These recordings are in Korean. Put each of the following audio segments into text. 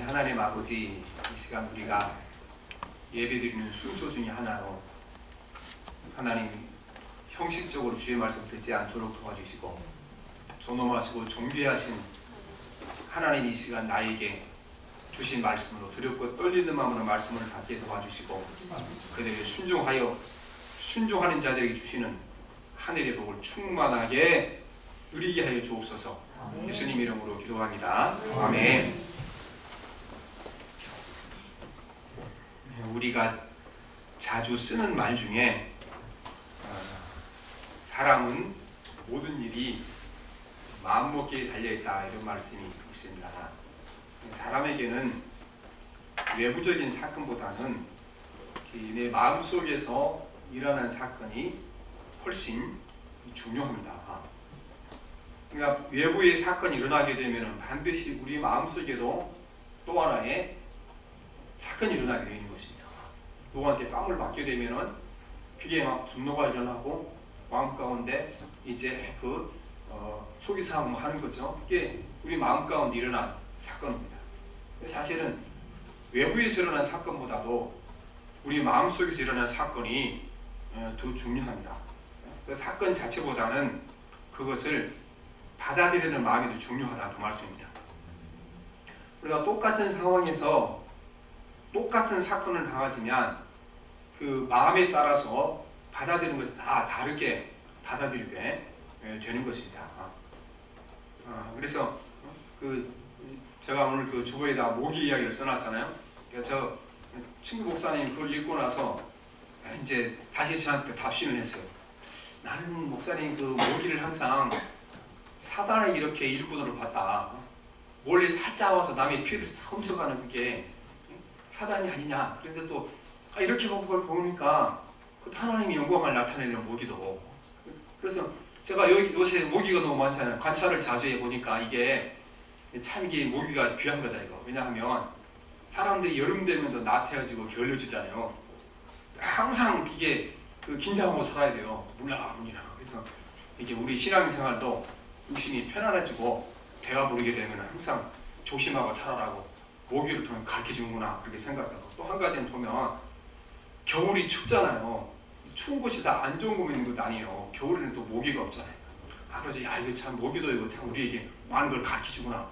하나님 아버지, 이 시간 우리가 예배드리는 순서 중에 하나로 하나님 형식적으로 주의 말씀 듣지 않도록 도와주시고 존엄하시고 존귀하신 하나님, 이 시간 나에게 주신 말씀으로 두렵고 떨리는 마음으로 말씀을 받게 도와주시고 그들에게 순종하는 자들에게 주시는 하늘의 복을 충만하게 누리게 하여 주옵소서. 예수님 이름으로 기도합니다. 아멘. 우리가 자주 쓰는 말 중에 사람은 모든 일이 마음먹기에 달려있다, 이런 말씀이 있습니다. 사람에게는 외부적인 사건보다는 내 마음속에서 일어난 사건이 훨씬 중요합니다. 그러니까 외부의 사건이 일어나게 되면 반드시 우리 마음속에도 또 하나의 사건이 일어나게 되는 것입니다. 누구한테 뺨을 맞게 되면은 그게 막 분노가 일어나고 마음 가운데 이제 속이서 하는 거죠. 그게 우리 마음 가운데 일어난 사건입니다. 사실은 외부에서 일어난 사건보다도 우리 마음 속에서 일어난 사건이 더 중요합니다. 그 사건 자체보다는 그것을 받아들이는 마음이 더 중요하다, 그 말씀입니다. 우리가 똑같은 상황에서 똑같은 사건을 당하지만 그 마음에 따라서 받아들이는 것은 다 다르게 받아들이게 되는 것입니다. 그래서 제가 오늘 그 주보에다 모기 이야기를 써놨잖아요. 저 친구 목사님 그걸 읽고 나서 이제 다시 저한테 답신을 했어요. 나는 목사님 그 모기를 항상 사단을 이렇게 일꾼으로 봤다. 몰래 살짝 와서 남의 피를 훔쳐가는 그게 사단이 아니냐. 그런데 또 이렇게 그걸 보니까 하나님의 영광을 나타내는 모기도. 그래서 제가 요새 모기가 너무 많잖아요. 관찰을 자주 해보니까 이게 참 이게 모기가 귀한 거다 이거. 왜냐하면 사람들이 여름 되면 나태해지고 게을러지잖아요. 항상 이게 긴장하고 살아야 돼요. 물라물이나. 그래서 이게 우리 신앙생활도 육신이 편안해지고 배가 부르게 되면 항상 조심하고 살아라고 모기를 통해 가르쳐주는구나, 그렇게 생각하고, 또 한 가지는 보면 겨울이 춥잖아요. 추운 곳이 다 안 좋은 곳이 있는 것도 아니에요. 겨울에는 또 모기가 없잖아요. 그래서 이거 참 모기도 이거 참 우리에게 많은 걸 가르쳐주구나,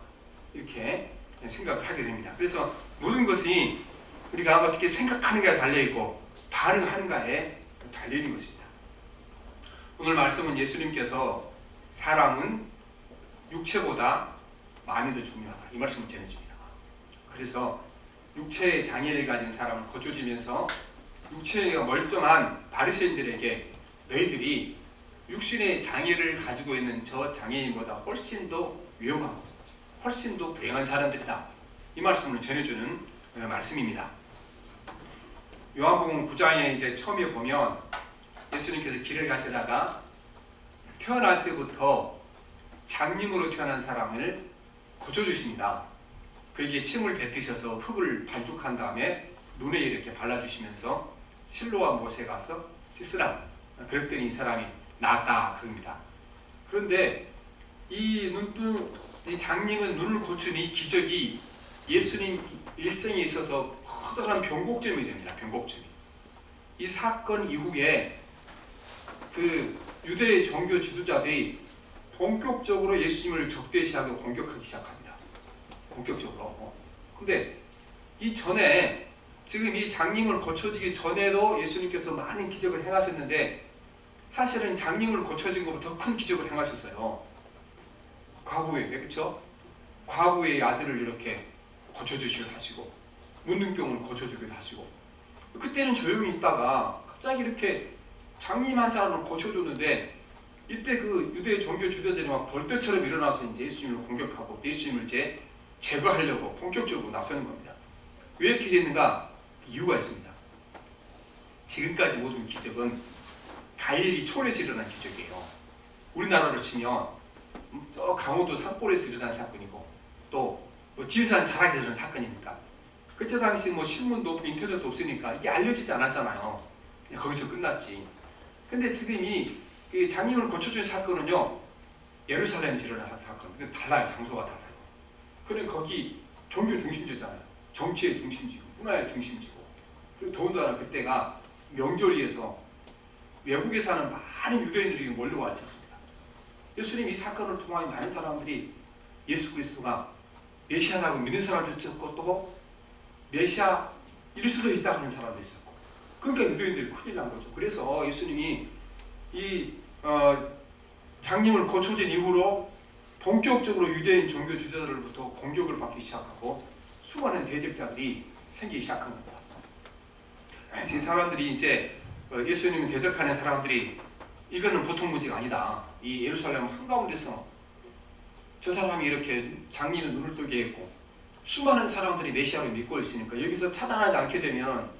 이렇게 생각을 하게 됩니다. 그래서 모든 것이 우리가 어떻게 생각하는가에 달려있고 반응하는가에 달려있는 것입니다. 오늘 말씀은 예수님께서 사람은 육체보다 마음이 더 중요하다, 이 말씀을 전해줍니다. 그래서 육체의 장애를 가진 사람을 거쳐주면서 육체가 멀쩡한 바리새인들에게 너희들이 육신의 장애를 가지고 있는 저 장애인보다 훨씬 더 위험하고 훨씬 더 불행한 사람들이다, 이 말씀을 전해주는 말씀입니다. 요한복음 9장에 이제 처음에 보면 예수님께서 길을 가시다가 태어날 때부터 장님으로 태어난 사람을 고쳐주십니다. 그에게 침을 뱉으셔서 흙을 반죽한 다음에 눈에 이렇게 발라주시면서 실로와 못에 가서 씻으라, 그랬더니 이 사람이 나았다, 그겁니다. 그런데 이 장님은 눈을 고친 이 기적이 예수님 일생에 있어서 커다란 변곡점이 됩니다. 변곡점이. 이 사건 이후에 유대 종교 지도자들이 본격적으로 예수님을 적대시하고 공격하기 시작합니다. 본격적으로. 근데 이 전에, 지금 이 장님을 고쳐지기 전에도 예수님께서 많은 기적을 행하셨는데 사실은 장님을 고쳐진 것보다 더 큰 기적을 행하셨어요. 과부에, 그렇죠? 과부의 아들을 이렇게 고쳐주시기도 하시고 문둥병을 고쳐주기도 하시고, 그때는 조용히 있다가 갑자기 이렇게 장님 한 사람을 고쳐줬는데 이때 그 유대 종교 지도자들이 막 벌떼처럼 일어나서 이제 예수님을 공격하고 예수님을 이제 제거하려고 본격적으로 나서는 겁니다. 왜 이렇게 됐는가? 이유가 있습니다. 지금까지 모든 기적은 갈릴리 초원에서 일어난 기적이에요. 우리나라로 치면 저 강원도 산골에서 일어난 사건이고 또 지리산 자락에서 일어난 사건입니까? 그때 당시 신문도 없고 인터넷도 없으니까 이게 알려지지 않았잖아요. 거기서 끝났지. 근데 지금 이 장님을 고쳐준 사건은요, 예루살렘에서 일어난 사건. 달라요. 장소가 달라요. 그리고 거기 종교 중심지였잖아요. 정치의 중심지고 문화의 중심지고. 그리고 더군다나 그때가 명절이어서 외국에 사는 많은 유대인들이 몰려와 있었습니다. 예수님 이 사건을 통하여 많은 사람들이 예수 그리스도가 메시아라고 믿는 사람도 있었고 또 메시아일 수도 있다 하는 사람도 있었고, 그러니까 유대인들이 큰일 난 거죠. 그래서 예수님이 이 장님을 거쳐진 이후로 본격적으로 유대인 종교 지도자들로부터 공격을 받기 시작하고 수많은 대적자들이 생기기 시작한 겁니다. 이 사람들이 이제 예수님을 대적하는 사람들이 이거는 보통 문제가 아니다. 이 예루살렘 한가운데서 저 사람이 이렇게 장님의 눈을 뜨게 했고 수많은 사람들이 메시아를 믿고 있으니까 여기서 차단하지 않게 되면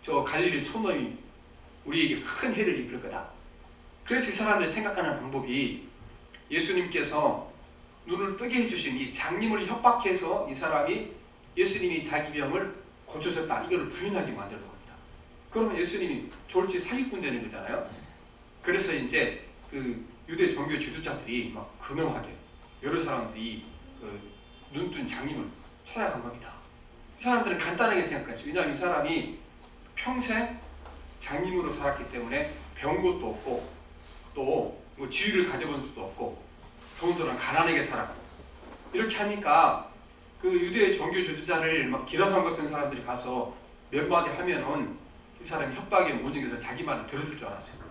저 갈릴리 촌놈이 우리에게 큰 해를 입을 거다. 그래서 이 사람들이 생각하는 방법이 예수님께서 눈을 뜨게 해주신 이 장님을 협박해서 이 사람이 예수님이 자기 병을 고쳐줬다 이걸 부인하게 만들어 겁니다. 그러면 예수님이 졸지 사기꾼 되는 거잖아요. 그래서 이제 그 유대 종교 지도자들이 막 근엄하게 여러 사람들이 눈뜬 장님을 찾아간 겁니다. 이 사람들은 간단하게 생각했어요. 왜냐하면 이 사람이 평생 장님으로 살았기 때문에 배운 것도 없고 또 뭐 지위를 가져본 수도 없고 더군다나 가난하게 살았고 이렇게 하니까 그 유대 종교 지도자를 막 기라성 같은 사람들이 가서 몇 마디 하면은 이 사람이 협박에 못 이겨서 자기 말을 들어줄 줄 알았어요.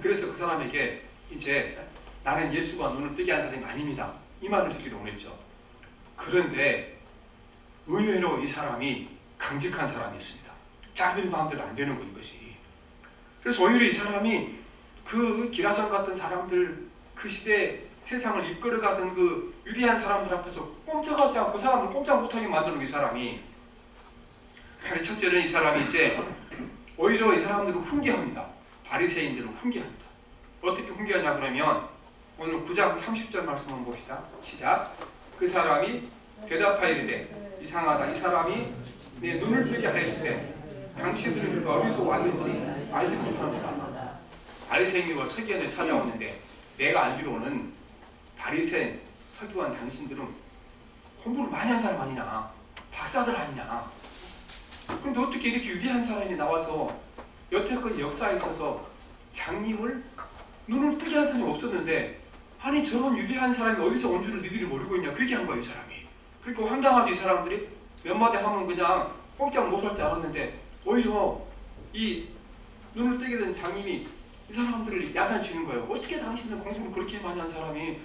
그래서 그 사람에게 이제 나는 예수가 눈을 뜨게 한 사람이 아닙니다. 이 말을 듣기로 원했죠. 그런데 의외로 이 사람이 강직한 사람이었습니다. 작은 마음대로 안 되는 거 이것이. 그래서 오히려 이 사람이 그 기라성 같은 사람들 그 시대 세상을 이끌어가던 그 유리한 사람들 앞에서 꼼짝하지 않고 그 사람을 꼼짝 못하게 만드는 이 사람이, 첫째는 이 사람이 이제 오히려 이 사람들을 훈계합니다. 바리새인들을 훈계합니다. 어떻게 훈계하냐 그러면 오늘 9장 30절 말씀 한번 봅시다. 시작. 그 사람이 대답하이르되 이상하다. 이 사람이 내 눈을 뜨게 하였을 때 당신들은 그가 어디서 왔는지 알지 못합니다. 바리새인과 서기관을 찾아오는데 내가 알기로는 바리새인, 서기관 당신들은 공부를 많이 한 사람 아니냐, 박사들 아니냐. 근데 어떻게 이렇게 유리한 사람이 나와서 여태껏 역사에 있어서 장님을 눈을 뜨게 한 사람이 없었는데 아니 저런 유리한 사람이 어디서 온 줄을 너희들이 모르고 있냐, 그 얘기한 거예요 이 사람이. 그러니까 황당하죠. 이 사람들이 몇 마디 하면 그냥 꼼짝 못할 줄 알았는데 오히려 이 눈을 뜨게 된 장님이 이 사람들을 야단치는 거예요. 어떻게 당신은 공부를 그렇게 많이 한 사람이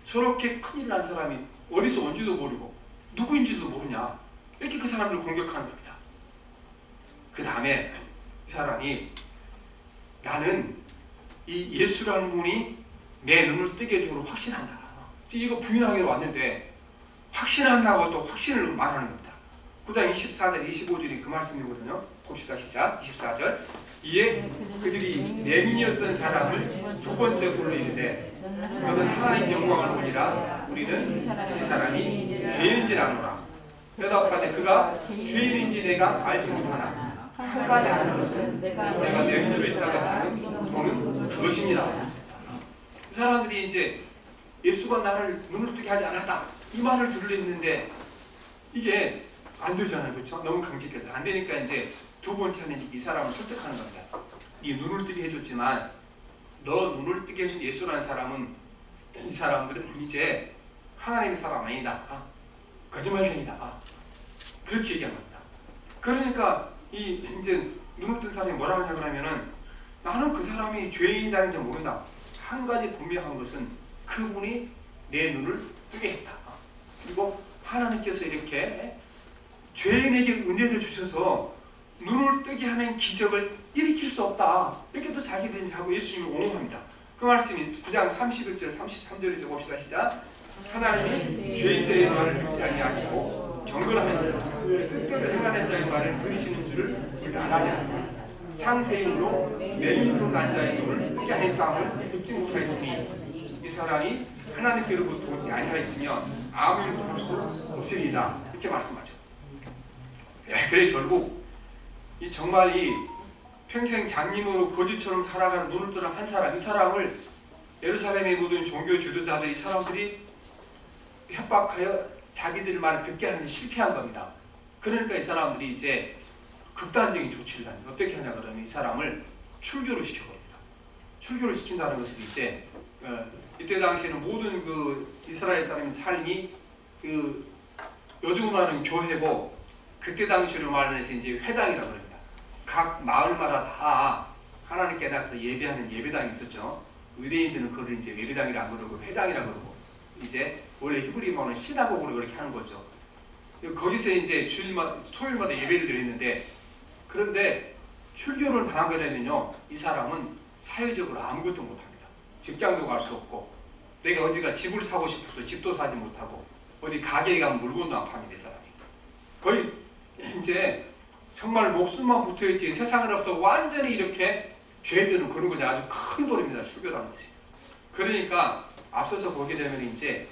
저렇게 큰일 난 사람이 어디서 온지도 모르고 누구인지도 모르냐, 이렇게 그 사람들을 공격하는 겁니다. 그 다음에 이 사람이 나는 이 예수라는 분이 내 눈을 뜨게 해주고 확신한다. 이거 부인하기로 왔는데 확신한다고 또 확신을 말하는 겁니다. 9장 24절 25절이 그 말씀이거든요. 봅시다. 시작. 24절. 이에 그들이 내민이었던 사람을 두 번째 불러이르되 너는 하나님 영광을 보리라. 우리는 이 사람이 죄인인지 아노라. 대답하되 그가 죄인인지 내가 알지 못하나 한 가지 아는 것은 내가 내민으로 있다가 지금 보는 그것입니다. 이 사람들이 이제 예수가 나를 눈을 뜨게 하지 않았다 이 말을 들으려는데 이게 안 되잖아요. 그렇죠? 너무 강직해서 안 되니까 이제 두 번째는 이 사람을 설득하는 겁니다. 네 눈을 뜨게 해줬지만 너 눈을 뜨게 해준 예수라는 사람은 이 사람들은 이제 하나님의 사람 아니다. 거짓말쟁이다. 그렇게 얘기한 겁니다. 그러니까 이제 눈을 뜬 사람이 뭐라고 하냐 그러면은 나는 그 사람이 죄인자인지 모른다. 한 가지 분명한 것은 그분이 내 눈을 뜨게 했다. 그리고 하나님께서 이렇게 죄인에게 은혜를 주셔서 눈을 뜨게 하는 기적을 일으킬 수 없다. 이렇게 또 자기들이 하고 예수님을 옹호합니다. 그 말씀이 9장 31절 33절에서 봅시다. 시작. 하나님이 죄인들의 말을 듣지 아니하시고 경건하면 뜻대로 행하는 자의 말을 들으시는 줄을 우리가 알아야 창세인으로 맹인으로 난 자의 눈을 뜨게 하였다함을 듣지 못하였으니 이 사람이 하나님께로부터 오지 아니하였으면 아무 일도 할 수 없으리이다. 이렇게 말씀하죠. 그래 결국 이 정말 이 평생 장님으로 거지처럼 살아가는 눈을 뜨는 한 사람, 이 사람을 예루살렘의 모든 종교 지도자들 이 사람들이 협박하여 자기들 말을 듣게 하는데 실패한 겁니다. 그러니까 이 사람들이 이제 극단적인 조치를 합니다. 어떻게 하냐 그러면 이 사람을 출교를 시켜버립니다. 출교를 시킨다는 것은 이제 이때 당시에는 모든 그 이스라엘 사람의 삶이 그 요즘 말하는 교회고 그때 당시로 말해서 이제 회당이라고 합니다. 각 마을마다 다 하나님께 나가서 예배하는 예배당이 있었죠. 유대인들은 그걸 이제 예배당이라 안 그러고 회당이라고 그러고 이제 원래 히브리어는 시나고그로 그렇게 하는 거죠. 거기서 이제 토요일마다 예배를 드렸는데 그런데 출교를 당하게 되면요 이 사람은 사회적으로 아무것도 못합니다. 직장도 갈 수 없고 내가 어디가 집을 사고 싶어도 집도 사지 못하고 어디 가게에 가면 물건도 안 팝니다. 이 사람이 거의 이제 정말 목숨만 붙어있지 세상으로부터 완전히 이렇게 죄되는 그런 것이 아주 큰 돌입니다. 출교라는 것이. 그러니까 앞서서 보게 되면 이제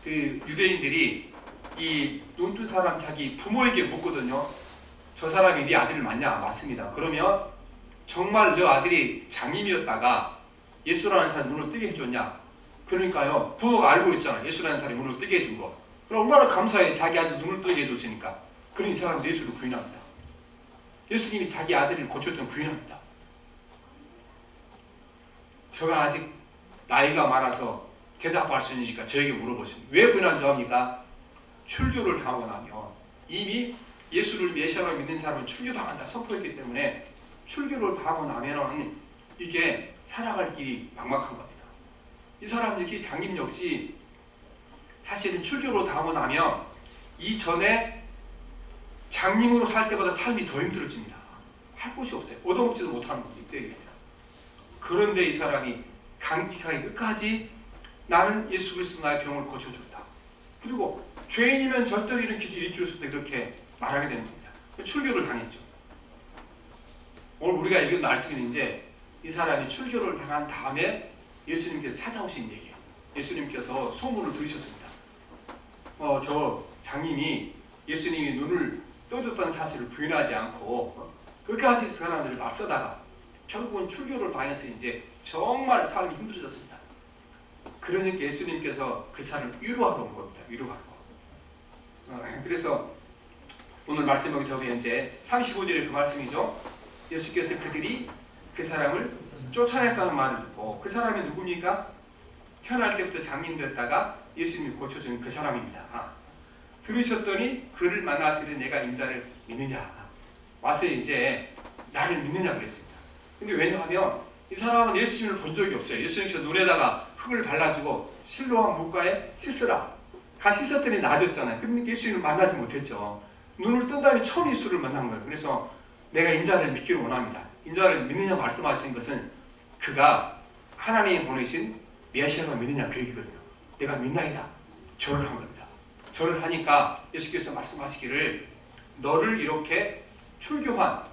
그 유대인들이 이 눈뜬 사람 자기 부모에게 묻거든요. 저 사람이 네 아들을 맞냐? 맞습니다. 그러면 정말 너 아들이 장님이었다가 예수라는 사람 눈을 뜨게 해줬냐? 그러니까요 부모가 알고 있잖아. 예수라는 사람이 눈을 뜨게 해준 거. 그럼 얼마나 감사해. 자기 아들 눈을 뜨게 해줬으니까. 그러니 이 사람은 예수를 부인합니다. 예수님이 자기 아들을 고쳤던 부인합니다. 제가 아직 나이가 많아서 대답할 수 있으니까 저에게 물어보십니다. 왜 부인한 줄 압니까? 출교를 당하고 나면 이미 예수를 메시아로 믿는 사람은 출교당한다 선포했기 때문에 출교를 당하고 나면 이게 살아갈 길이 막막한 겁니다. 이 사람들이 장님 역시 사실은 출교로 당하고 나면 이전에 장님으로 살 때보다 삶이 더 힘들어집니다. 할 곳이 없어요. 얻어먹지도 못하는 거죠. 그런데 이 사람이 강직하게 끝까지 나는 예수 그리스도 나의 병을 고쳐줬다. 그리고 죄인이면 절대로 일으킬 수 없다 그렇게 말하게 되는 겁니다. 출교를 당했죠. 오늘 우리가 읽은 말씀은 이제 이 사람이 출교를 당한 다음에 예수님께서 찾아오신 얘기예요. 예수님께서 소문을 들으셨습니다. 저 장님이 예수님이 눈을 떠줬다는 사실을 부인하지 않고 끝까지 그 사람들을 맞서다가 결국은 출교를 당해서 이제 정말 삶이 힘들어졌습니다. 그러니까 예수님께서 그 사람을 위로하러 온 겁니다. 위로하러. 그래서 오늘 말씀을 보면 이제 35절에 그 말씀이죠. 예수께서 그들이 그 사람을 쫓아냈다는 말을 듣고 그 사람이 누굽니까? 태어날 때부터 장님되었다가 예수님이 고쳐준 그 사람입니다. 들으셨더니 그를 만나시는 내가 인자를 믿느냐 와서 이제 나를 믿느냐 그랬습니다. 근데 왜냐하면 이 사람은 예수님을 본 적이 없어요. 예수님께서 눈에다가 흙을 발라주고 실로암 물가에 씻으라 가 씻었더니 나아졌잖아요. 그러니까 예수님을 만나지 못했죠. 눈을 뜬 다음에 처음 예수를 만난 거예요. 그래서 내가 인자를 믿기를 원합니다. 인자를 믿느냐 말씀하신 것은 그가 하나님이 보내신 메시아를 믿느냐 그 얘기거든요. 내가 믿나이다. 절을 한 겁니다. 절을 하니까 예수께서 말씀하시기를 너를 이렇게 출교한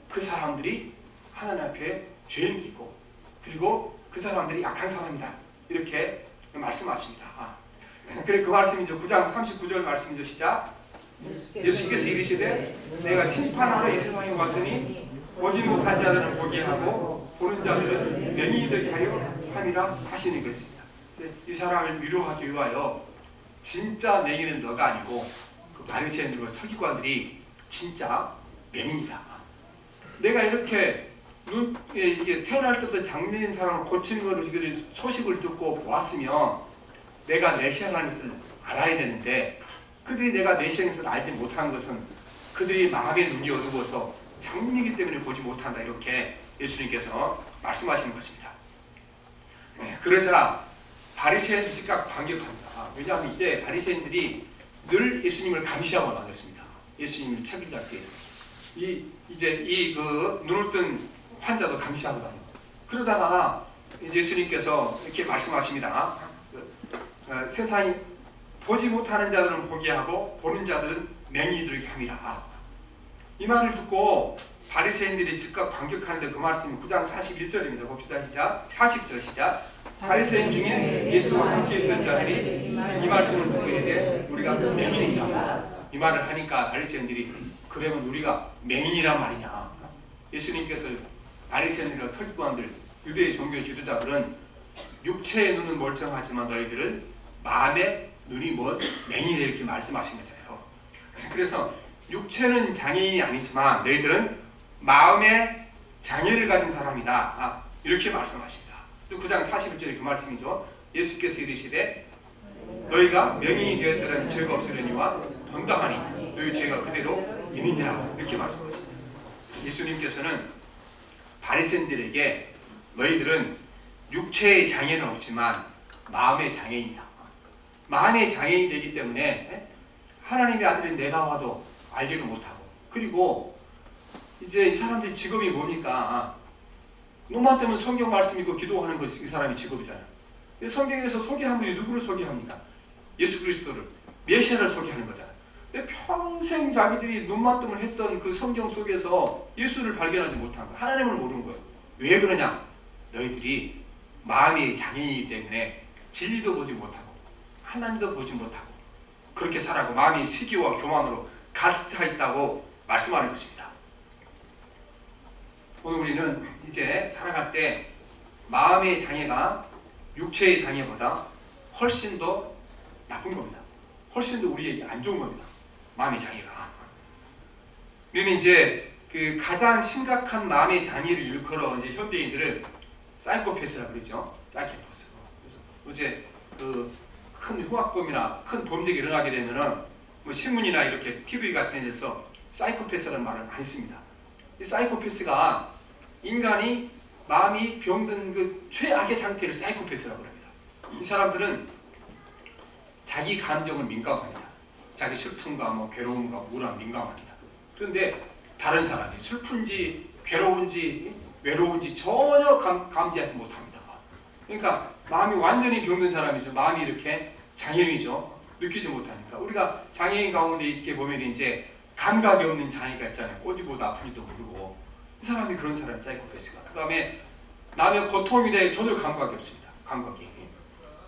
그 사람들이 하나님 앞에 죄인도 있고 그리고 그 사람들이 악한 사람이다. 이렇게 말씀하십니다. 그래 그 말씀이 9장 39절 말씀이죠. 시작. 예수께서 이르시되 내가 심판하러 이 세상에 왔으니 보지 못한 자들은 보게 하고 보는 자들은 명이 되게 하여 함이라 하시는 것입니다. 이 사람을 위로하기 위하여 진짜 맹인은 너가 아니고 그 바리새인들과 서기관들이 진짜 맹인이다. 내가 이렇게 이게 태어날 때부터 장애인 사람을 고치는 것을 소식을 듣고 보았으면 내가 메시아라는 것을 알아야 되는데 그들이 내가 메시아라는 것을 알지 못한 것은 그들이 마음의 눈이 어두워서 장애인이기 때문에 보지 못한다. 이렇게 예수님께서 말씀하시는 것입니다. 그러자 바리새인들이 즉각 반격합니다. 왜냐하면 이때 바리새인들이 늘 예수님을 감시하고 다녔습니다. 예수님을 책임잡기 위해서. 이제 그 눈을 뜬 환자도 감시하고 다니고. 그러다가 이제 예수님께서 이렇게 말씀하십니다. 세상이 보지 못하는 자들은 보게 하고 보는 자들은 맹인이 되게 함이라. 이 말을 듣고 바리새인들이 즉각 반격하는데 그 말씀이 9장 41절입니다. 봅시다. 시작. 40절 시작. 바리새인 중에 예수와 함께 있던 자들이 이 말씀을 듣고 이르되 우리가 맹인이다. 이 말을 하니까 바리새인들이 그러면 우리가 맹인이란 말이냐. 예수님께서 바리새인들과 서기관들 유대의 종교 지도자들은 육체의 눈은 멀쩡하지만 너희들은 마음의 눈이 뭐 맹인이다 이렇게 말씀하신 거잖아요. 그래서 육체는 장애인이 아니지만 너희들은 마음의 장애를 가진 사람이다. 이렇게 말씀하십니다. 또 9장 41절에 그 말씀이죠. 예수께서 이르시되 너희가 명인이 되었더라면 죄가 없으려니와 당당하니 너희 죄가 그대로 있느니라 이렇게 말씀하십니다. 예수님께서는 바리새인들에게 너희들은 육체의 장애는 없지만 마음의 장애인이다. 마음의 장애인이 되기 때문에 하나님의 아들인 내가 와도 알지도 못하고, 그리고 이제 이 사람들이 직업이 뭡니까? 눈만 뜨면 성경 말씀 읽고 기도하는 것이 이 사람의 직업이잖아요. 성경에서 소개한 분이 누구를 소개합니까? 예수 그리스도를, 메시아를 소개하는 거잖아요. 평생 자기들이 눈만 뜨면 했던 그 성경 속에서 예수를 발견하지 못한 거예요. 하나님을 모르는 거예요. 왜 그러냐? 너희들이 마음이 장애인이기 때문에 진리도 보지 못하고 하나님도 보지 못하고 그렇게 살아고 마음이 시기와 교만으로 가득 차 있다고 말씀하는 것입니다. 오늘 우리는 이제 살아갈 때 마음의 장애가 육체의 장애보다 훨씬 더 나쁜 겁니다. 훨씬 더 우리에게 안 좋은 겁니다. 마음의 장애가. 우리는 이제 그 가장 심각한 마음의 장애를 일컬어 이제 현대인들은 사이코패스라고 그러죠. 사이코패스. 그래서 이제 그 큰 흉악범이나 큰 범죄가 일어나게 되면은 뭐 신문이나 이렇게 TV 같은 데서 사이코패스라는 말을 많이 씁니다. 이 사이코패스가 인간이 마음이 병든 그 최악의 상태를 사이코패스라고 합니다. 이 사람들은 자기 감정을 민감합니다. 자기 슬픔과 뭐 괴로움과 우울함 민감합니다. 그런데 다른 사람이 슬픈지 괴로운지 외로운지 전혀 감지하지 못합니다. 그러니까 마음이 완전히 병든 사람이죠. 마음이 이렇게 장애인이죠. 느끼지 못하니까. 우리가 장애인 가운데 이렇게 보면 이제 감각이 없는 장애가 있잖아요. 어디보다 아픈지도 모르고. 이 사람이 그런 사람이 사이코패스가. 그 다음에 남의 고통에 대해 전혀 감각이 없습니다. 감각이.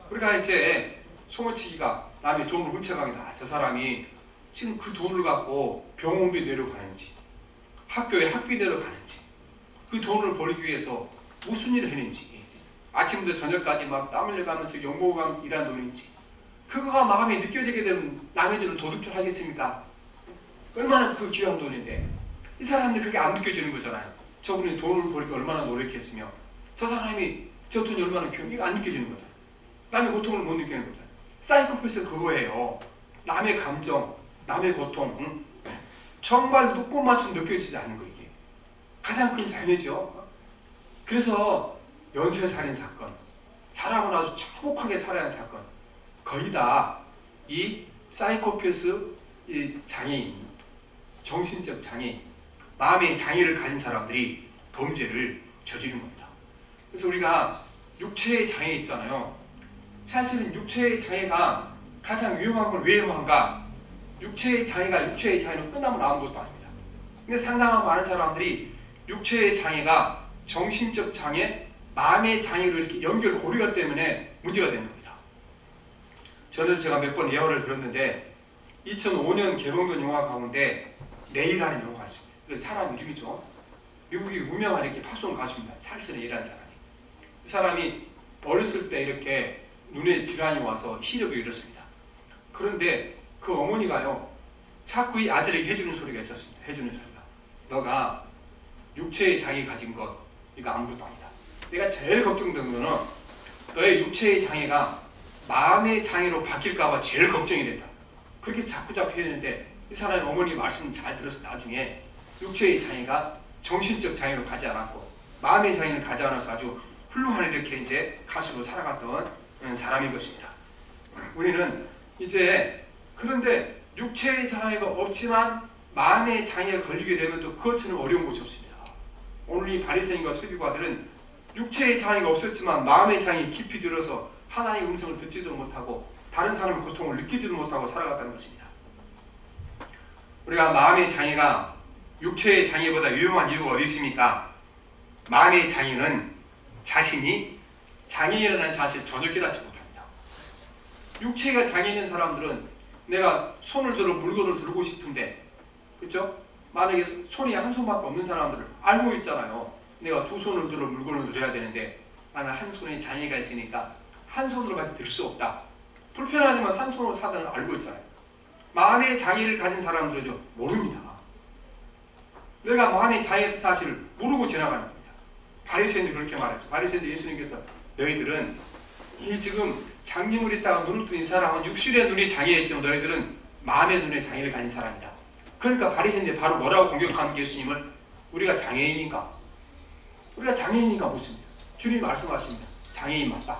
우리가 이제 소매치기가 남의 돈을 훔쳐가기다. 저 사람이 지금 그 돈을 갖고 병원비 내러 가는지, 학교에 학비 내러 가는지, 그 돈을 벌기 위해서 무슨 일을 했는지, 아침부터 저녁까지 막 땀 흘려가면서 연고가 일한 돈인지, 그거가 마음에 느껴지게 되면 남의 돈을 도둑질 하겠습니까? 얼마나 그 귀한 돈인데. 이 사람들 그게 안 느껴지는 거잖아요. 저분이 돈을 벌기 얼마나 노력했으며 저 사람이 저 돈이 얼마나 귀한, 이거 안 느껴지는 거잖아요. 남의 고통을 못 느끼는 거잖아요. 사이코패스 그거예요. 남의 감정, 남의 고통, 정말 눈꽃 맞춤 느껴지지 않는 거, 이게 가장 큰 장애죠. 그래서 연쇄살인 사건, 사람을 아주 참혹하게 살해한 사건, 거의 다 이 사이코패스 이 장애인, 정신적 장애인, 마음의 장애를 가진 사람들이 범죄를 저지른 겁니다. 그래서 우리가 육체의 장애 있잖아요. 사실은 육체의 장애가 가장 위험한 건 왜 위험한가? 육체의 장애로 끝나면 아무것도 아닙니다. 근데 상당히 많은 사람들이 육체의 장애가 정신적 장애, 마음의 장애로 이렇게 연결 고리가 때문에 문제가 되는 겁니다. 저는 제가 몇 번 예언을 들었는데 2005년 개봉된 영화 가운데 네이라는 영화가 있습니다. 사람 이름이죠. 미국이 유명한 이렇게 팝송 가수입니다. 찰스 네이라는 사람이. 그 사람이 어렸을 때 이렇게 눈에 질환이 와서 시력을 잃었습니다. 그런데 그 어머니가요, 자꾸 이 아들에게 해주는 소리가 있었습니다. 해주는 소리가. 너가 육체의 장애 가진 것, 이거 아무것도 아니다. 내가 제일 걱정되는 거는 너의 육체의 장애가 마음의 장애로 바뀔까봐 제일 걱정이 된다. 그렇게 자꾸 했는데 이 사람의 어머니 말씀 잘 들어서 나중에 육체의 장애가 정신적 장애로 가지 않았고 마음의 장애를 가지 않아서 아주 훌륭한 이렇게 이제 가수로 살아갔던 사람인 것입니다. 우리는 이제 그런데 육체의 장애가 없지만 마음의 장애가 걸리게 되면 또 그것처럼 어려운 것이 없습니다. 오늘 이 바리새인과 서기관들은 육체의 장애가 없었지만 마음의 장애 깊이 들어서 하나님의 음성을 듣지도 못하고 다른 사람의 고통을 느끼지도 못하고 살아갔다는 것입니다. 우리가 마음의 장애가 육체의 장애보다 위험한 이유가 어디 있습니까? 마음의 장애는 자신이 장애인이라는 사실 전혀 깨닫지 못합니다. 육체가 장애 있는 사람들은 내가 손을 들어 물건을 들고 싶은데, 그렇죠? 만약에 손이 한 손밖에 없는 사람들을 알고 있잖아요. 내가 두 손을 들어 물건을 들어야 되는데 나는 한 손에 장애가 있으니까 한 손으로밖에 들 수 없다. 불편하지만 한 손으로 사단을 알고 있잖아요. 마음의 장애를 가진 사람들은요 모릅니다. 내가 마음의 장애 사실을 모르고 지나가는 겁니다. 바리새인들이 그렇게 말했죠. 바리새인들 예수님께서 너희들은 이 지금 장님을 있다가 눈을 뜬 이 사람은 육신의 눈이 장애했지만 너희들은 마음의 눈에 장애를 가진 사람이다. 그러니까 바리새인들이 바로 뭐라고 공격하는 예수님을 우리가 장애인인가? 우리가 장애인인가 묻습니다. 주님이 말씀하십니다. 장애인 맞다.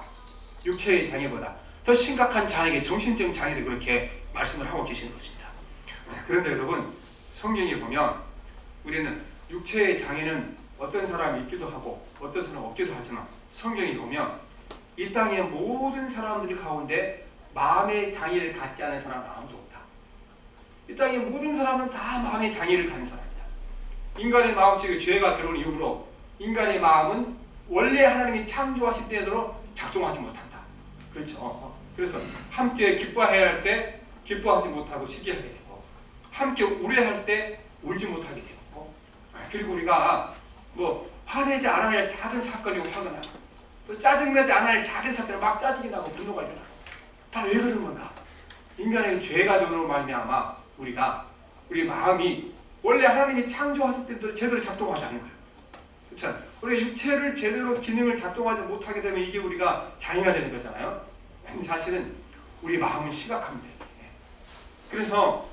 육체의 장애보다 더 심각한 장애가 정신적 장애를 그렇게 말씀을 하고 계시는 것입니다. 그런데 여러분 성경에 보면 우리는 육체의 장애는 어떤 사람이 있기도 하고 어떤 사람은 없기도 하지만 성경에 보면 이 땅의 모든 사람들 가운데 마음의 장애를 갖지 않은 사람은 아무도 없다. 이 땅의 모든 사람은 다 마음의 장애를 가진 사람이다. 인간의 마음속에 죄가 들어온 이후로 인간의 마음은 원래 하나님이 창조하실 때대로 작동하지 못한다. 그렇죠. 그래서 함께 기뻐해야 할 때 기뻐하지 못하고 시기하게 되고 함께 우려할 때 울지 못하게 되고 그리고 우리가 뭐 화내지 않아야 할 작은 사건이 화가 나고 또 짜증나지 않아야 할 작은 사건이 막 짜증이 나고 분노가 일어나고 다 왜 그런 건가? 인간의 죄가 되는 말미암아 우리 마음이 원래 하나님이 창조하실 때도 제대로 작동하지 않는 거예요. 그렇죠? 우리가 육체를 제대로 기능을 작동하지 못하게 되면 이게 우리가 장애가 되는 거잖아요. 사실은 우리 마음은 심각합니다. 그래서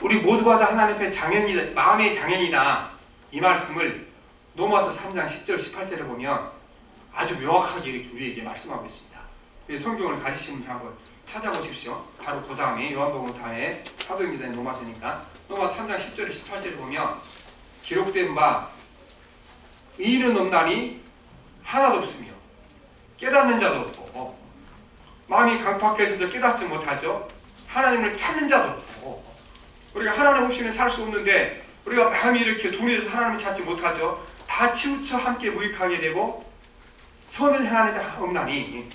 우리 모두가 다 하나님 앞에 장애인이다, 마음의 장애인이다 이 말씀을 로마서 3장 10절 18절에 보면 아주 명확하게 우리에게 말씀하고 있습니다. 성경을 가지신 분들 한번 찾아보십시오. 바로 그 다음에 요한복음 다음에 사도행전 로마서니까 로마서 3장 10절 18절에 보면 기록된 바 의인은 없나니 하나도 없으며 깨닫는 자도 없고 마음이 강팍해 있어서 깨닫지 못하죠. 하나님을 찾는 자도 없고 우리가 하나님 없이는 살 수 없는데 우리가 마음이 이렇게 동의해서 하나님을 찾지 못하죠. 다 치우쳐 함께 무익하게 되고 선을 행하는 자 없나니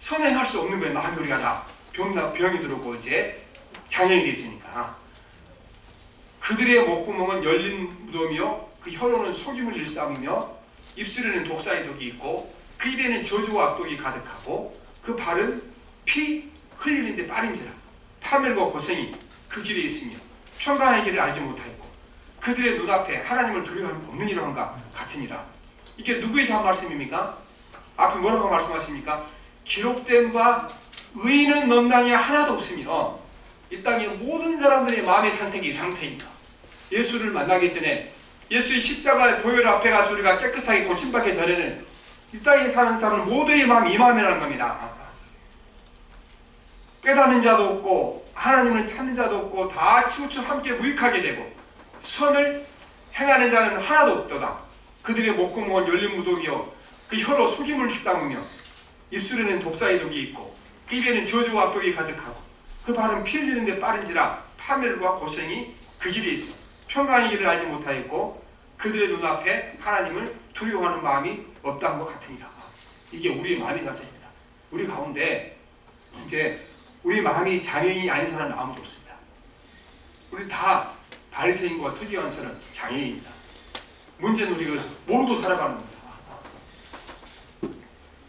선을 행할 수 없는 거예요. 마음이 우리가 다 병이 들었고 이제 장애인이 있으니까 그들의 목구멍은 열린 무덤이요 그 혀로는 속임을 일삼으며 입술에는 독사의 독이 있고 그 입에는 저주와 악독이 가득하고 그 발은 피 흘리는데 빠름지라 파멸과 고생이 그 길에 있으며 평강의 길을 알지 못하였고 그들의 눈앞에 하나님을 두려워하는 없는 이런가 같으니라. 이게 누구에게 한 말씀입니까? 앞에 뭐라고 말씀하십니까? 기록된 바 의인은 넘나니 하나도 없으며 이 땅의 모든 사람들의 마음의 상태가 이 상태입니다. 예수를 만나기 전에 예수의 십자가의 보혈 앞에 가서 우리가 깨끗하게 고침받기 전에는 이 땅에 사는 사람은 모두의 마음이 이 마음이라는 겁니다. 깨닫는 자도 없고 하나님을 찾는 자도 없고 다 치우쳐 함께 무익하게 되고 선을 행하는 자는 하나도 없도다. 그들의 목구멍은 열린 무덤이요 그 혀로 속임을 일삼으며 입술에는 독사의 독이 있고 그 입에는 저주와 악독이 가득하고 그 발은 피 흘리는 데 빠른지라 파멸과 고생이 그 길에 있어 평강의 길을 알지 못하였고 그들의 눈앞에 하나님을 두려워하는 마음이 없다는 것 같으니라. 이게 우리의 마음의 자세입니다. 우리 가운데 이제 우리 마음이 장애인이 아닌 사람은 아무도 없습니다. 우리 다 바리새인과 서기관처럼 장애인입니다. 문제는 우리가 모르고 살아가는 겁니다.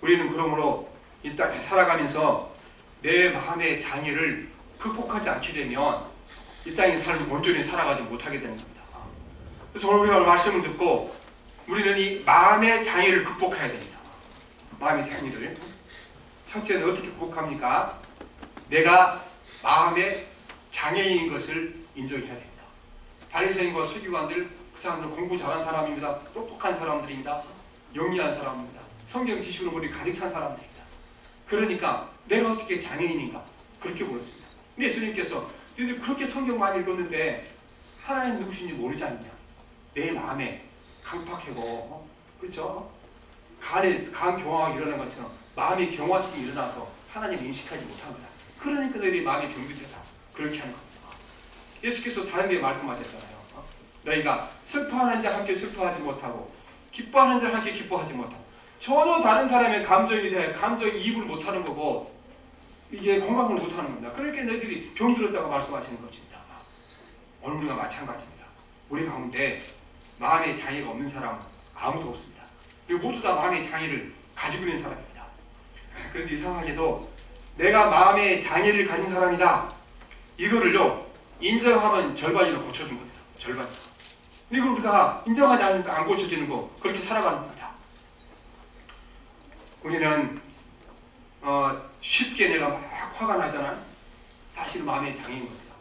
우리는 그러므로 이 땅에 살아가면서 내 마음의 장애를 극복하지 않게 되면 이 땅의 삶을 온전히 살아가지 못하게 되는 겁니다. 그래서 오늘 우리가 말씀을 듣고 우리는 이 마음의 장애를 극복해야 됩니다. 마음의 장애를 첫째는 어떻게 극복합니까? 내가 마음의 장애인인 것을 인정해야 됩니다. 바리새인과 서기관들 그 사람들 공부 잘한 사람입니다. 똑똑한 사람들입니다. 영리한 사람입니다. 성경 지식으로 머리 가득 찬 사람들입니다. 그러니까 내가 어떻게 장애인인가 그렇게 물었습니다. 근데 예수님께서 너희들 그렇게 성경 많이 읽었는데 하나님 누구신지 모르지 않냐? 내 마음에 강팍하고 그렇죠? 간 경화가 일어난 것처럼 마음의 경화증이 일어나서 하나님을 인식하지 못합니다. 그러니까 너희들이 마음이 병들다 그렇게 하는 겁니다. 예수께서 다른 데 말씀하셨잖아요. 너희가 슬퍼하는 자 함께 슬퍼하지 못하고 기뻐하는 자 함께 기뻐하지 못하고 전혀 다른 사람의 감정에 대해 감정이입을 못하는 거고 이게 공감을 못하는 겁니다. 그러니까 너희들이 병이 들었다고 말씀하시는 것입니다. 오늘 우리가 마찬가지입니다. 우리 가운데 마음의 장애가 없는 사람은 아무도 없습니다. 그리고 모두 다 마음의 장애를 가지고 있는 사람입니다. 그런데 이상하게도 내가 마음의 장애를 가진 사람이다. 이거를요 인정하면 절반이나 고쳐준 겁니다. 절반. 이걸 우리가 인정하지 않으니까 안 고쳐지는 거 그렇게 살아가는 겁니다. 우리는 쉽게 내가 막 화가 나잖아요. 사실 마음의 장애인 겁니다.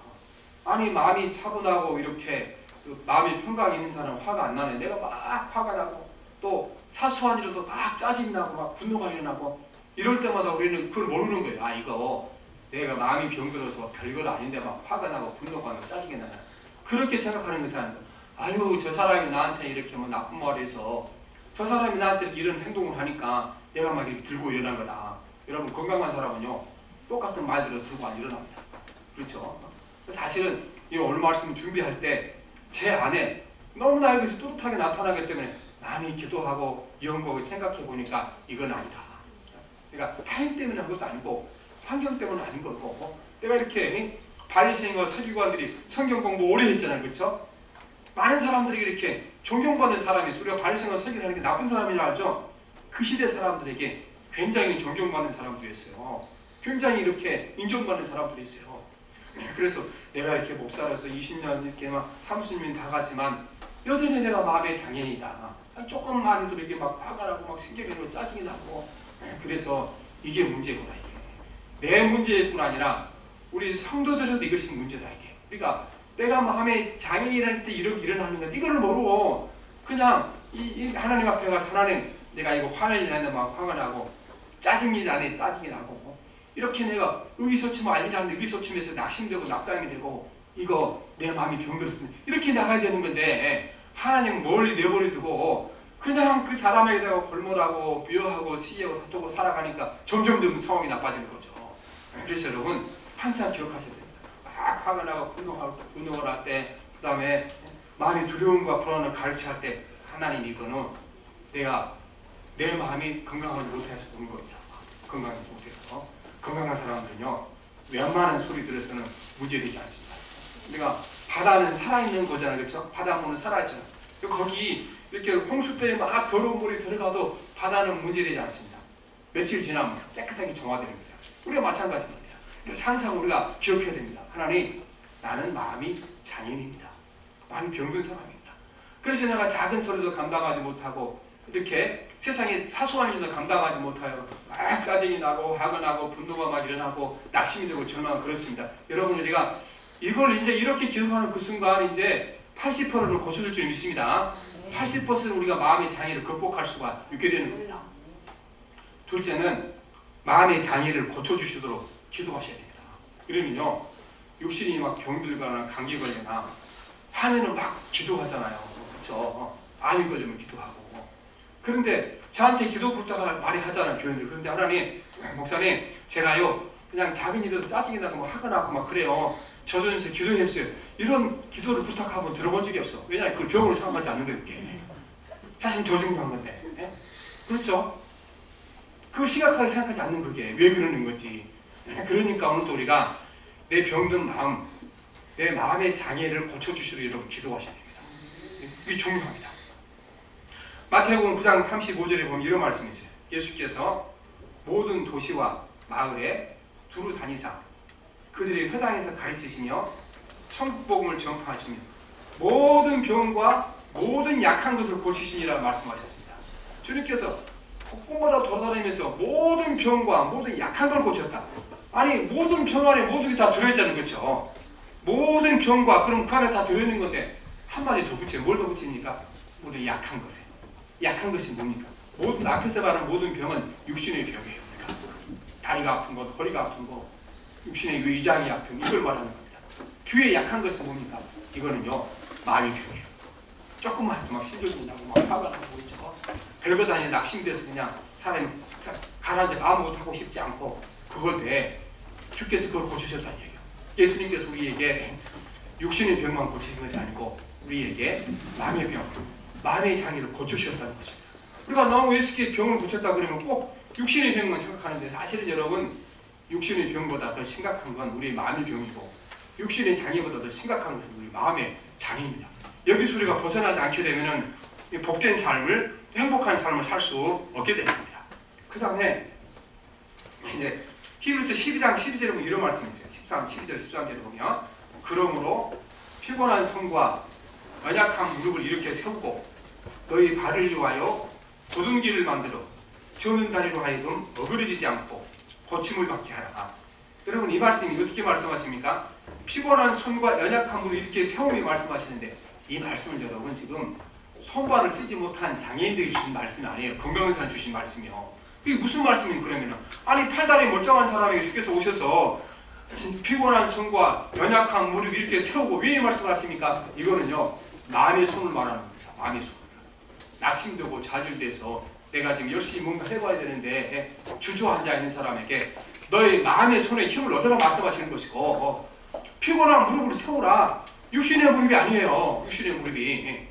아니 마음이 차분하고 이렇게 마음이 평강 있는 사람은 화가 안 나네. 내가 막 화가 나고 또 사소한 일에도 막 짜증이 나고 막 분노가 일어나고 이럴 때마다 우리는 그걸 모르는 거예요. 아 이거 내가 마음이 병들어서 별거 아닌데 막 화가 나고 분노가 나고 짜증이 나냐. 그렇게 생각하는 것은 아유 저 사람이 나한테 이렇게 뭐 나쁜 말을 해서 저 사람이 나한테 이런 행동을 하니까 내가 막 이렇게 들고 일어난 거다. 여러분 건강한 사람은요 똑같은 말들을 들고 안 일어납니다. 그렇죠? 사실은 이 오늘 말씀 준비할 때 제 안에 너무나 여기서 뚜렷하게 나타나기 때문에 많이 기도하고 연구하고 생각해 보니까 이건 아니다. 그러니까 타인 때문에 한 것도 아니고 환경 때문에 아닌 거고 내가 이렇게 바리새인과 서기관들이 성경 공부 오래 했잖아요. 그렇죠? 많은 사람들이 이렇게 존경받는 사람이 우리가 바리새인과 서기관이 나쁜 사람이라 하죠. 그 시대 사람들에게 굉장히 존경받는 사람들이었어요. 굉장히 이렇게 인정받는 사람들이었어요. 그래서 내가 이렇게 목사로서 20년 이렇게 막 30년 다 가지만 여전히 내가 마음의 장애인이다. 조금만 해도 이렇게 막 화가 나고 막 신경이 나고 짜증이 나고 그래서 이게 문제구나 이게. 내 문제뿐 아니라 우리 성도들에도 이것이 문제다 이게. 그러니까 내가 마음의 장애인일 때 이렇게 일어나는 건 이걸 모르고 그냥 이 하나님 앞에 가서 하나님 내가 이거 화를 내는데 막 화가 나고 짜증이 나네 짜증이 나고 이렇게 내가 의기소침 아니지 않는 의기소침에서 낙심되고 낙담이 되고 이거 내 마음이 병들었으면 이렇게 나가야 되는 건데 하나님 멀리 내버려두고 그냥 그 사람에다가 골몰하고 비호하고 시기하고 다투고 살아가니까 점점 상황이 나빠지는 거죠. 그래서 여러분 항상 기억하셔야 됩니다. 막 화가 나고 분노가 날 때 그 다음에 마음이 두려움과 불안을 가르칠 때 하나님 이거는 내가 내 마음이 건강하지 못해서 그런 겁니다. 건강하지 못해서. 건강한 사람들은요 웬만한 소리 들어서는 문제되지 않습니다. 우리가 바다는 살아있는 거잖아요. 그렇죠? 바닷물은 살아있잖아요. 거기 이렇게 홍수 때문에 막 더러운 물이 들어가도 바다는 문제되지 않습니다. 며칠 지나면 깨끗하게 정화되는 거죠. 우리가 마찬가지입니다. 그래서 항상 우리가 기억해야 됩니다. 하나님 나는 마음이 장애인입니다. 마음이 병든 사람입니다. 그래서 내가 작은 소리도 감당하지 못하고 이렇게 세상에 사소한 일도 감당하지 못하여 막 짜증이 나고 화가 나고 분노가 막 일어나고 낙심이 되고 절망 그렇습니다. 여러분 우리가 이걸 이제 이렇게 기억하는 그 순간 이제 80%는 고쳐질 줄 믿습니다. 80%는 우리가 마음의 장애를 극복할 수가 있게 되는 겁니다. 둘째는 마음의 장애를 고쳐주시도록 기도하셔야 됩니다. 그러면요 육신이 막 병들거나 감기 걸거나 하면은 막 기도하잖아요. 그렇죠? 암이 걸리면 기도하고 그런데 저한테 기도 부탁을 많이 하잖아요. 교인들. 그런데 하나님 목사님 제가요 그냥 작은 일에도 짜증이 나고 막 화가 나고 막 그래요. 저 좀 기도해주세요. 이런 기도를 부탁하면 들어본 적이 없어. 왜냐하면 그 병으로 생각하지 않는 거예요. 사실 더 중요한 건데. 네? 그렇죠? 그걸 심각하게 생각하지 않는 거게 왜 그러는 건지. 그러니까 오늘도 우리가 내 병든 마음, 내 마음의 장애를 고쳐주시도록 여러분 기도하셔야 됩니다. 이게 중요합니다. 마태복음 9장 35절에 보면 이런 말씀이 있어요. 예수께서 모든 도시와 마을에 두루 다니사 그들의 회당에서 가르치시며 천국복음을 전파하시며 모든 병과 모든 약한 것을 고치시니라 말씀하셨습니다. 주님께서 곳곳마다 돌아다니면서 모든 병과 모든 약한 걸 고쳤다. 아니 모든 병 안에 모든 게 다 들어있잖아요. 그렇죠? 모든 병과 그럼 그 안에 다 들어있는 건데 한마디 더 붙여요. 뭘 더 붙입니까? 모든 약한 것에. 약한 것이 뭡니까? 모든 앞에서 말하는 모든 병은 육신의 병이에요. 그러니까 다리가 아픈 것, 허리가 아픈 것, 육신의 위장이 아픈 이걸 말하는 겁니다. 뒤에 약한 것은 뭡니까? 이거는요 마음의 병이에요. 조금만 해도 막 신경이 나고 막 화가 나고 그렇죠? 별거 다 아닌 낙심돼서 그냥 사람이 가라앉아 아무것도 하고 싶지 않고 그걸 때 주께서 그걸 고치셨다는 얘기예요. 예수님께서 우리에게 육신의 병만 고치는 것이 아니고 우리에게 마음의 병, 마음의 장애를 고쳐주셨다는 것입니다. 우리가 너무 예수께 병을 고쳤다 그러면 꼭 육신의 병만 생각하는데 사실은 여러분 육신의 병보다 더 심각한 건 우리 마음의 병이고 육신의 장애보다 더 심각한 것은 우리 마음의 장애입니다. 여기서 우리가 벗어나지 않게 되면 복된 삶을 행복한 삶을 살 수 없게 됩니다. 그 다음에 이제 히브리서 12장 12절에 보면 이런 말씀이 있어요. 13, 12절, 13절에 보면 그러므로 피곤한 손과 연약한 무릎을 이렇게 세우고 너희 발을 위하여 곧은 길을 만들어 저는 다리로 하여금 어그러지지 않고 고침을 받게 하라. 여러분 이 말씀이 어떻게 말씀하십니까? 피곤한 손과 연약한 무릎을 이렇게 세우며 말씀하시는데 이 말씀은 여러분 지금 손발을 쓰지 못한 장애인들이 주신 말씀이 아니에요. 건강한 사람 주신 말씀이요. 이게 무슨 말씀인가 그러면은 아니 팔다리 멀쩡한 사람에게 주께서 오셔서 피곤한 손과 연약한 무릎 이렇게 세우고 왜 이 말씀하십니까? 이거는요 마음의 손을 말하는 겁니다. 마음의 손. 낙심되고 좌절돼서 내가 지금 열심히 뭔가 해봐야 되는데 주저앉아 있는 사람에게 너의 마음의 손에 힘을 얻으라 말씀하시는 것이고 피곤한 무릎을 세우라. 육신의 무릎이 아니에요. 육신의 무릎이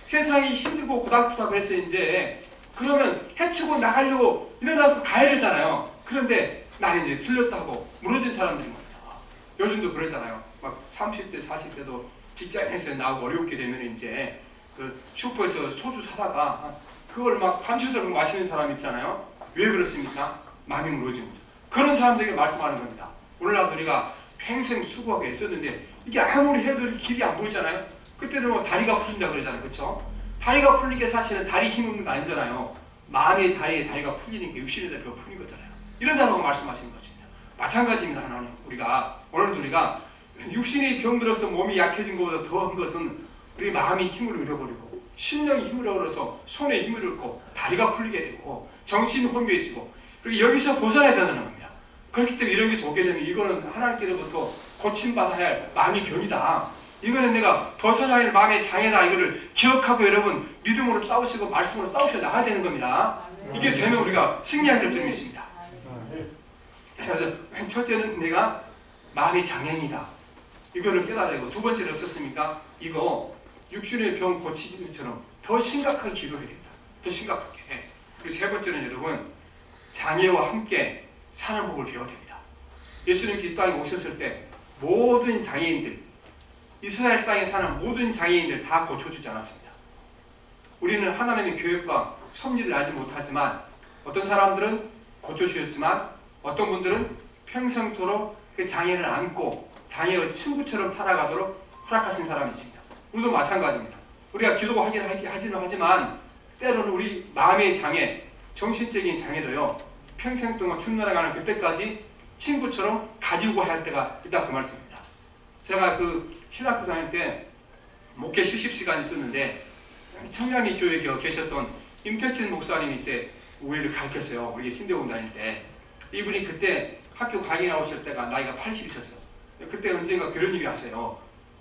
세상이 힘들고 고달프다 그래서 이제 그러면 해치고 나가려고 일어나서 가야 되잖아요. 그런데 나는 이제 틀렸다고 무너진 사람들이 많다. 요즘도 그러잖아요. 막 30대 40대도 직장에서 나오고 어렵게 되면 이제 그 슈퍼에서 소주 사다가 그걸 막 밤새도록 마시는 사람 있잖아요. 왜 그렇습니까? 마음이 무너진 거죠. 그런 사람들에게 말씀하는 겁니다. 오늘날 우리가 평생 수고하고 있었는데 이게 아무리 해도 길이 안 보이잖아요. 그때는 뭐 다리가 풀린다 그러잖아요. 그렇죠? 다리가 풀린 게 사실은 다리 힘 없는 거 아니잖아요. 마음의 다리가 풀리는 게 육신의 다리가 풀린 거잖아요. 이런다고 말씀하시는 것입니다. 마찬가지입니다. 하나님 오늘도 우리가 육신이 병들어서 몸이 약해진 것보다 더한 것은 우리 마음이 힘을 잃어버리고 심령이 힘을 잃어서 손에 힘을 잃고 다리가 풀리게 되고 정신이 혼미해지고 그리고 여기서 벗어나야 된다는 겁니다. 그렇기 때문에 이런 게 오게 되면 이거는 하나님께로부터 고침받아야 할 마음의 병이다. 이거는 내가 벗어나야 할 마음의 장애다. 이거를 기억하고 여러분 믿음으로 싸우시고 말씀으로 싸우셔 나가야 되는 겁니다. 이게 되면 우리가 승리할 점이 있습니다. 그래서 첫째는 내가 마음의 장애이다. 이거를 깨달아야 되고 두 번째는 어떻습니까? 이거 육신의 병 고치는 것처럼 더 심각하게 기도해야 된다. 더 심각하게. 그리고 세 번째는 여러분 장애와 함께 사는 법을 배워야 됩니다. 예수님께서 이 땅에 오셨을 때 모든 장애인들 이스라엘 땅에 사는 모든 장애인들 다 고쳐주지 않았습니다. 우리는 하나님의 교육과 섭리를 알지 못하지만 어떤 사람들은 고쳐주셨지만 어떤 분들은 평생토록 그 장애를 안고 장애의 친구처럼 살아가도록 허락하신 사람이 있습니다. 우리도 마찬가지입니다. 우리가 기도가 하지만 때로는 우리 마음의 장애, 정신적인 장애도요 평생 동안 죽어나가는 그때까지 친구처럼 가지고 할 때가 있다 그 말씀입니다. 제가 그 신학교 다닐 때 목회 실습 시간이 있었는데 청량리 교회에 계셨던 임택진 목사님이 이제 우리를 가르쳤어요. 우리 신대원 다닐 때 이분이 그때 학교 강의 나오실 때가 나이가 80 있었어. 그때 언젠가 그런 얘기를 하세요.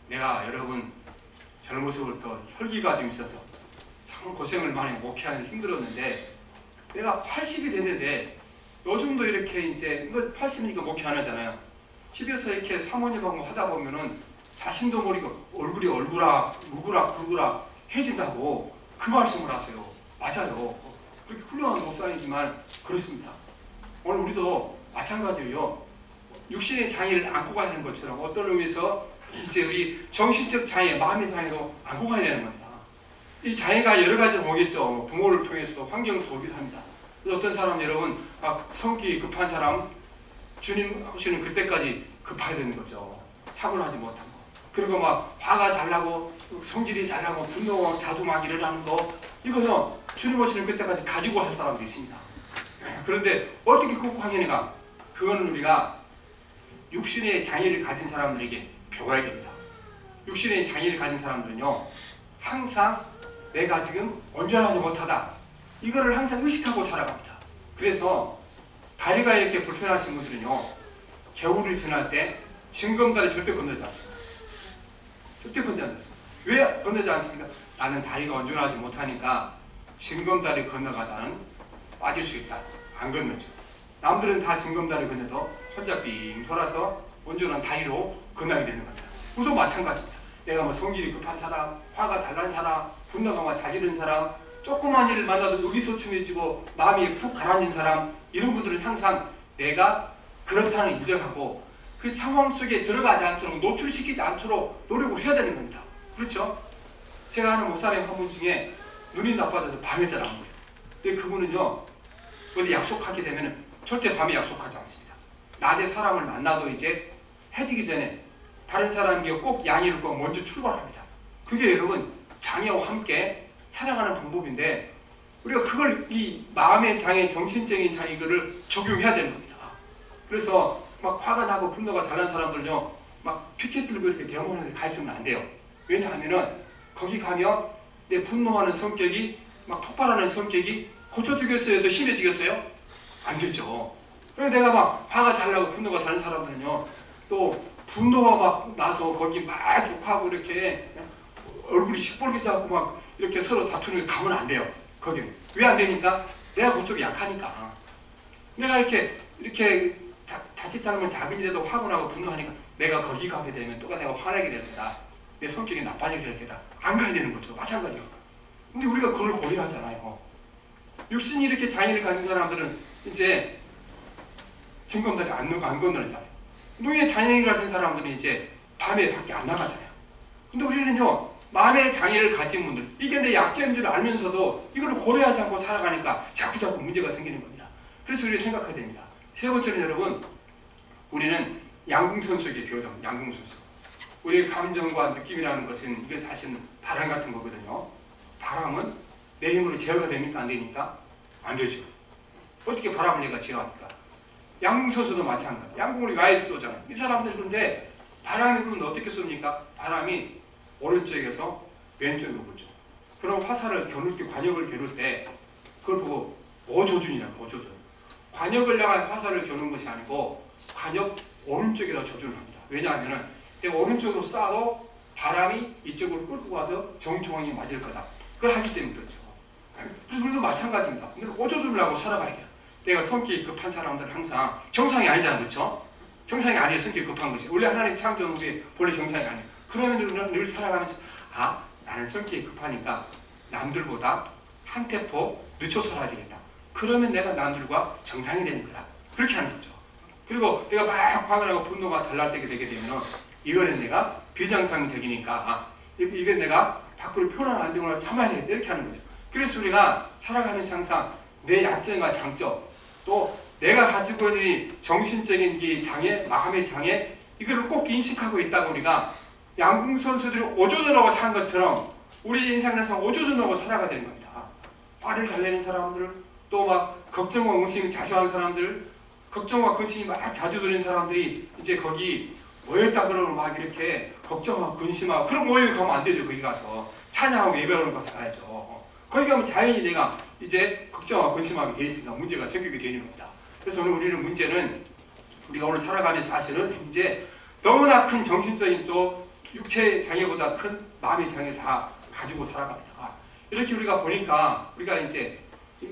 내가 여러분 젊어서부터 혈기가 좀 있어서 참 고생을 많이 목회하는 힘들었는데 내가 80이 됐는데 요즘도 이렇게 이제 80이니까 목회 안 하잖아요. 집에서 이렇게 사모님하고 하다 보면은 자신도 모르고 얼굴이 묵으라 굵으라 해진다고 그 말씀을 하세요. 맞아요. 그렇게 훌륭한 목사님이지만 그렇습니다. 오늘 우리도 마찬가지로요. 육신의 장애를 안고 가는 것처럼 어떤 의미에서 이제 우리 정신적 장애, 마음의 장애도 안고 가야 되는 겁니다. 이 장애가 여러 가지로 오겠죠. 부모를 통해서도 환경을 오기도 합니다. 어떤 사람 여러분 막 성격이 급한 사람 주님 하시는 그때까지 급해야 되는 거죠. 차분하지 못한 거. 그리고 막 화가 잘 나고 성질이 잘 나고 분노가 자주 막 일어나는 거 이거는 주님 오시는 그때까지 가지고 할 사람도 있습니다. 그런데 어떻게 극복하느냐? 그거는 우리가 육신의 장애를 가진 사람들에게 배워야 됩니다. 육신의 장애를 가진 사람들은요 항상 내가 지금 온전하지 못하다 이거를 항상 의식하고 살아갑니다. 그래서 다리가 이렇게 불편하신 분들은요 겨울을 지날 때 징검다리 절대 건너지 않습니다. 절대 건너지 않습니다. 왜 건너지 않습니까? 나는 다리가 온전하지 못하니까 징검다리 건너가다는 빠질 수 있다. 안 건너죠. 남들은 다 징검다리 건너도 혼자 빙 돌아서 온전한 다리로 건너게 되는 겁니다. 우리도 마찬가지입니다. 내가 뭐 성질이 급한 사람, 화가 달난 사람, 분노가 막 자지른 사람, 조그만 일을 만나도 의기소침해지고 마음이 푹 가라앉은 사람 이런 분들은 항상 내가 그렇다는 인정하고 그 상황 속에 들어가지 않도록 노출시키지 않도록 노력을 해야 되는 겁니다. 그렇죠? 제가 아는 목사님 한 분 중에 눈이 나빠져서 밤에 잘 안 보여요. 근데 그분은요 어디 약속하게 되면 절대 밤에 약속하지 않습니다. 낮에 사람을 만나도 이제 해지기 전에 다른 사람에게 꼭 양해를 꼭 먼저 출발합니다. 그게 여러분 장애와 함께 살아가는 방법인데 우리가 그걸 이 마음의 장애, 정신적인 장애 이거를 적용해야 되는 겁니다. 그래서 막 화가 나고 분노가 잘난 사람들은요 막 피켓 들고 이렇게 대모하는 데 가 있으면 안 돼요. 왜냐하면은 거기 가면 내 분노하는 성격이 막 폭발하는 성격이 고쳐주겠어요? 더 심해지겠어요? 안 되죠. 그래서 내가 막 화가 잘 나고 분노가 잘 나는 사람들은요 또 분노가 막 나서 거기 막 욕하고 이렇게 얼굴이 시뻘게 자고 막 이렇게 서로 다투는 데 가면 안 돼요. 거기는. 왜 안 되니까? 내가 그쪽이 약하니까. 내가 이렇게 자칫하면 작은 일에도 화가 나고 분노하니까 내가 거기 가게 되면 또 내가 화나게 됩니다. 내 성격이 나빠지게 될 때다. 안 가야 되는 거죠. 마찬가지로. 근데 우리가 그걸 고려하잖아요. 육신이 이렇게 장애를 가진 사람들은 이제 증검다리 안 건너잖아요. 눈에 장애를 가진 사람들은 이제 밤에 밖에 안 나가잖아요. 근데 우리는요, 마음의 장애를 가진 분들, 이게 내 약점인 줄 알면서도 이걸 고려하지 않고 살아가니까 자꾸 문제가 생기는 겁니다. 그래서 우리가 생각해야 됩니다. 세 번째는 여러분, 우리는 양궁선수에게 배우자. 양궁선수. 우리의 감정과 느낌이라는 것은 이게 사실은 바람 같은 거거든요. 바람은 내 힘으로 제어가 됩니까? 안 되니까? 안 되죠. 어떻게 바람을 내가 제어합니까? 양궁선수도 마찬가지. 양궁을 나에 쏘잖아요. 이 사람들 그런데 바람이 그러면 어떻게 쏩니까? 바람이 오른쪽에서 왼쪽으로 불죠. 그럼 화살을 겨눌 때, 관역을 겨눌 때 그걸 보고 어조준이라고 어조준. 관역을 향한 화살을 겨누는 것이 아니고 관역 오른쪽에다 조준을 합니다. 왜냐하면 내가 오른쪽으로 쏴도 바람이 이쪽으로 끌고 가서 정중앙에 맞을 거다. 그걸 하기 때문에 그렇죠. 그래서 우리도 마찬가지입니다. 근데 어조준을 하고 살아가야 돼요. 내가 성격이 급한 사람들은 항상 정상이 아니잖아요. 그렇죠? 정상이 아니에요. 성격이 급한 것이. 원래 하나님 창조는 우리 본래 정상이 아니에요. 그러면 우리는 늘 살아가면서 나는 성격이 급하니까 남들보다 한 템포 늦춰 살아야 되겠다. 그러면 내가 남들과 정상이 되는 거다. 그렇게 하는 거죠. 그리고 내가 막 화가 나고 분노가 달라지게 되게 되면 이거는 내가 비정상적이니까 이건 내가 밖으로 표현하면 안 되거나 참아야 되겠다. 이렇게 하는 거죠. 그래서 우리가 살아가면서 항상 내 약점과 장점 또 내가 가지고 있는 정신적인 이 장애, 마음의 장애 이거를 꼭 인식하고 있다고 우리가 양궁 선수들이 오조전하고 사는 것처럼 우리 인생을 항상 오조전하고 살아가야 되는 겁니다. 화를 잘 내는 사람들 또 막 걱정과 의심이 자주 하는 사람들 걱정과 근심이 막 자주 들리는 사람들이 이제 거기 모였다 그러면 막 이렇게 걱정하고 근심하고 그런 모임에 가면 안 되죠. 거기 가서 찬양하고 예배하는 곳에 가야죠. 거기 가면 자연히 내가 이제 걱정하고 근심하게 돼 있으니까 문제가 생기게 되는 겁니다. 그래서 오늘 우리는 문제는 우리가 오늘 살아가면서 사실은 이제 너무나 큰 정신적인 또 육체 장애보다 큰 마음의 장애 다 가지고 살아갑니다. 이렇게 우리가 보니까 우리가 이제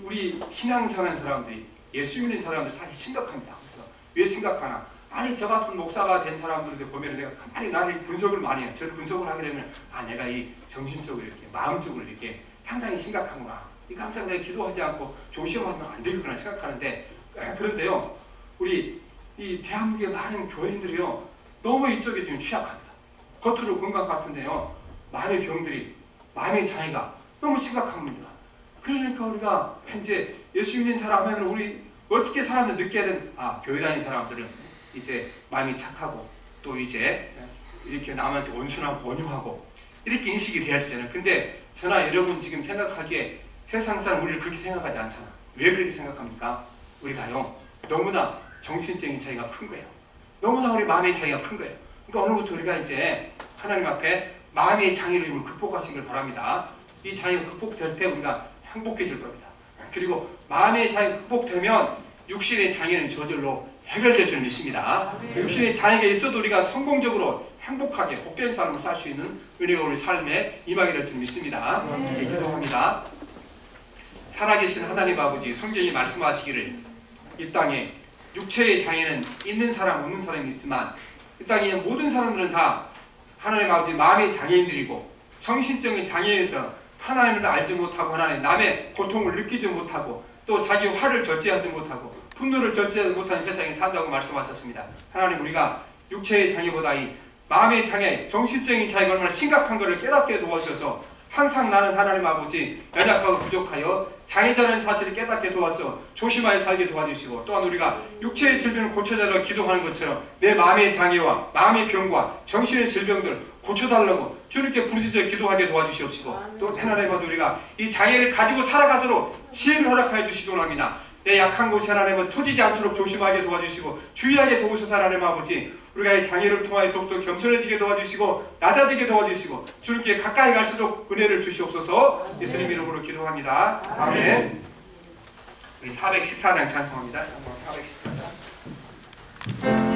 우리 신앙생활하는 사람들이 예수 믿는 사람들 사실 심각합니다. 그래서 왜 심각하나? 아니 저 같은 목사가 된 사람들을 보면 내가 가만히 나를 분석을 많이 해요. 저를 분석을 하게 되면 내가 이 정신적으로 이렇게 마음적으로 이렇게 상당히 심각하구나. 이거 항상 내가 기도하지 않고 조심하면 안 되겠구나 생각하는데 그런데요 우리 이 대한민국의 많은 교인들이요 너무 이쪽에 좀 취약합니다. 겉으로 건강 같은데요 마음의 병들이 마음의 장애가 너무 심각합니다. 그러니까 우리가 이제 예수 믿는 사람 하면 우리 어떻게 사람들 느껴야 되는 교회 다니는 사람들은 이제 마음이 착하고 또 이제 이렇게 남한테 온순하고 온유하고 이렇게 인식이 돼야 되잖아요. 근데 저나 여러분 지금 생각하기에 세상 사람 우리를 그렇게 생각하지 않잖아. 왜 그렇게 생각합니까? 우리가요 너무나 정신적인 차이가 큰 거예요. 너무나 우리 마음의 차이가 큰 거예요. 그러니까 오늘부터 우리가 이제 하나님 앞에 마음의 장애를 극복하시길 바랍니다. 이 장애가 극복될 때 우리가 행복해질 겁니다. 그리고 마음의 장애가 극복되면 육신의 장애는 저절로 해결될 줄 믿습니다. 육신의 장애가 있어도 우리가 성공적으로 행복하게 복된 삶을 살 수 있는 은혜가 우리 삶에 임하게 될 줄 믿습니다. 기도합니다. 살아계신 하나님 아버지, 성경이 말씀하시기를 이 땅에 육체의 장애는 있는 사람 없는 사람이 있지만 이 땅에 모든 사람들은 다 하나님 아버지 마음의 장애인들이고 정신적인 장애에서 하나님을 알지 못하고 하나님 남의 고통을 느끼지 못하고 또 자기 화를 절제하지 못하고 분노를 절제하지 못하는 세상에 산다고 말씀하셨습니다. 하나님 우리가 육체의 장애보다 이 마음의 장애, 정신적인 장애가 얼마나 심각한 것을 깨닫게 도와주셔서 항상 나는 하나님 아버지 연약하고 부족하여 장애자라는 사실을 깨닫게 도와서 조심하여 살게 도와주시고, 또한 우리가 육체의 질병을 고쳐달라고 기도하는 것처럼 내 마음의 장애와 마음의 병과 정신의 질병들 고쳐달라고 주님께 부르짖어 기도하게 도와주시옵시고, 또 하나님 아버지 우리가 이 장애를 가지고 살아가도록 지혜를 허락하여 주시기 원합니다. 내 약한 곳에 하나님은 터지지 않도록 조심하게 도와주시고 주의하게 도우셔서 하나님 아버지 우리가 이 장애를 통하여 더욱더 겸손해지게 도와주시고 낮아지게 도와주시고 주님께 가까이 갈수록 은혜를 주시옵소서. 예수님 이름으로 기도합니다. 아멘. 우리 414장 찬송합니다. 414장.